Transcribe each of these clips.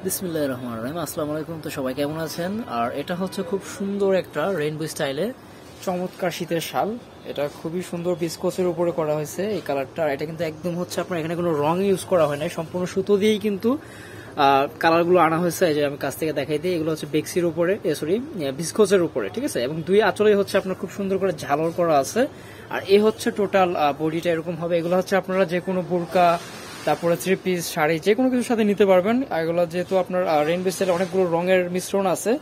বিসমিল্লাহির রহমানির রহিম। আসসালামু আলাইকুম। তো সবাই কেমন আছেন? আর এটা হচ্ছে খুব সুন্দর একটা রেইনবো স্টাইলে চমৎকার শীতের শাল। এটা খুবই সুন্দর বিস্কোসের উপরে করা হয়েছে এই কালারটা। এটা কিন্তু একদম হচ্ছে আপনার এখানে কোনো রং ইউজ করা হয় না, সম্পূর্ণ সুতো দিয়েই কিন্তু কালারগুলো আনা হয়েছে। এই যে আমি কাছ থেকে দেখাই দিই, এগুলো হচ্ছে বেক্সির উপরে, সরি বিস্কোসের উপরে, ঠিক আছে। এবং দুই আঁচলে হচ্ছে আপনার খুব সুন্দর করে ঝালর করা আছে। আর এই হচ্ছে টোটাল বডিটা এরকম হবে। এগুলো হচ্ছে আপনারা যে কোনো বোরকা, তারপরে থ্রি পিস, শাড়ি, যে কোনো কিছুর সাথে নিতে পারবেন। এগুলো যেহেতু আপনার রেইনবো স্টাইলে অনেকগুলো রঙের মিশ্রণ আছে,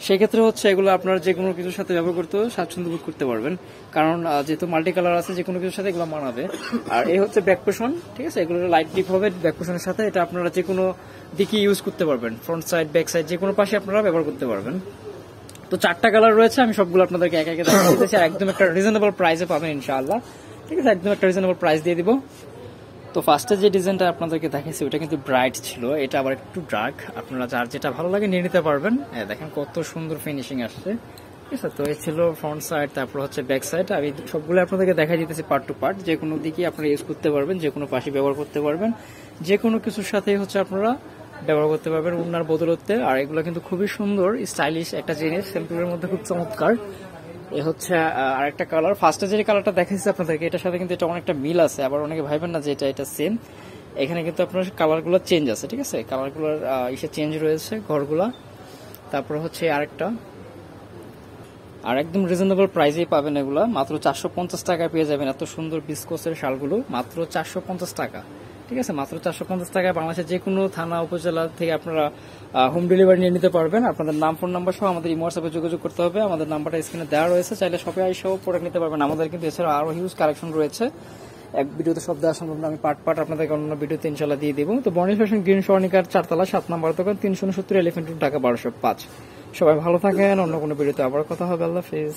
সেক্ষেত্রে হচ্ছে এগুলো আপনার যে কোনো কিছুর সাথে ব্যবহার করতে স্বাচ্ছন্দ্য বোধ করতে পারবেন, কারণ যেহেতু মাল্টি কালার আছে, যে কোনো কিছুর সাথে এগুলো মানাবে। আর এই হচ্ছে ব্যাক পোষণ, ঠিক আছে। এগুলো লাইট ডিপ হবে ব্যাক পোষণের সাথে। এটা আপনারা যে কোনো দিকে ইউজ করতে পারবেন, ফ্রন্ট সাইড, ব্যাক সাইড, যে কোনো পাশে আপনারা ব্যবহার করতে পারবেন। তো 4টা কালার রয়েছে, আমি সবগুলো আপনাদেরকে একে একে দেখিয়ে দিতেছি। আর একদম একটা রিজনেবল প্রাইসে পাবেন ইনশাআল্লাহ, ঠিক আছে। একদম একটা রিজনেবল প্রাইস দিয়ে দিব। তো ফার্স্টে যে ডিজাইনটা আপনাদেরকে দেখাইছি ওটা কিন্তু ব্রাইট ছিল, এটা আবার একটু ডার্ক। আপনারা যার যেটা ভালো লাগে নিয়ে নিতে পারবেন। দেখেন কত সুন্দর ফিনিশিং আসছে, ঠিক আছে। তো এই ছিল ফ্রন্ট সাইড, তারপর হচ্ছে ব্যাক সাইড। আমি সবগুলো আপনাদেরকে দেখাই দিতেছি পার্ট টু পার্ট। যে কোনো দিকে আপনারা ইউজ করতে পারবেন, যে কোনো পাশে ব্যবহার করতে পারবেন, যে কোনো কিছুর সাথেই হচ্ছে আপনারা ব্যবহার করতে পারবেন ওনার বদলতে। আর এগুলো কিন্তু খুবই সুন্দর স্টাইলিশ একটা জিনিস, সিম্পলের মধ্যে খুব চমৎকার। এ হচ্ছে আরেকটা কালার। ফার্স্টে যে কালারটা দেখাচ্ছি আপনাদেরকে, এটার সাথে কিন্তু এটা অনেকটা মিল আছে। আবার অনেকে ভাইবেন না যে এটা সেম, এখানে কিন্তু আপনার কালারগুলো চেঞ্জ আছে, ঠিক আছে। কালারগুলোর ইসে চেঞ্জ রয়েছে ঘরগুলা। তারপর হচ্ছে আরেকটা, আর একদম রিজনেবল প্রাইসেই পাবেন এগুলা। মাত্র 450 টাকায় পেয়ে যাবেন এত সুন্দর বিস্কোসের শালগুলো, মাত্র 450 টাকা, ঠিক আছে। মাত্র 450 টাকায় বাংলাদেশের যে কোনো থানা উপজেলা থেকে আপনারা হোম ডেলিভারি নিয়ে নিতে পারবেন। আপনাদের নাম, ফোন নাম্বার সহ আমাদের ইমো হোয়াটসঅ্যাপে যোগাযোগ করতে হবে। আমাদের নাম্বারটা স্ক্রিনে দেওয়া রয়েছে, চাইলে শপে এসেও প্রোডাক্ট নিতে পারবেন। আমাদের কিন্তু এছাড়া আরো হিউজ কালেকশন রয়েছে, এক ভিডিওতে সব দেওয়া সম্ভব না। আমি পার্ট পার্ট আপনাদেরকে অন্য ভিডিওতে ইনশাল্লাহ দিয়ে দেবো। তো বর্ণিল ফ্যাশন, গ্রিন স্বর্ণিকার 4তলা 7 নম্বর দোকান, 369 এলিফ্যান্ট রোড, ঢাকা 1205। সবাই ভালো থাকেন, অন্য কোনো ভিডিওতে আবার কথা হবে। আল্লাহ হাফেজ।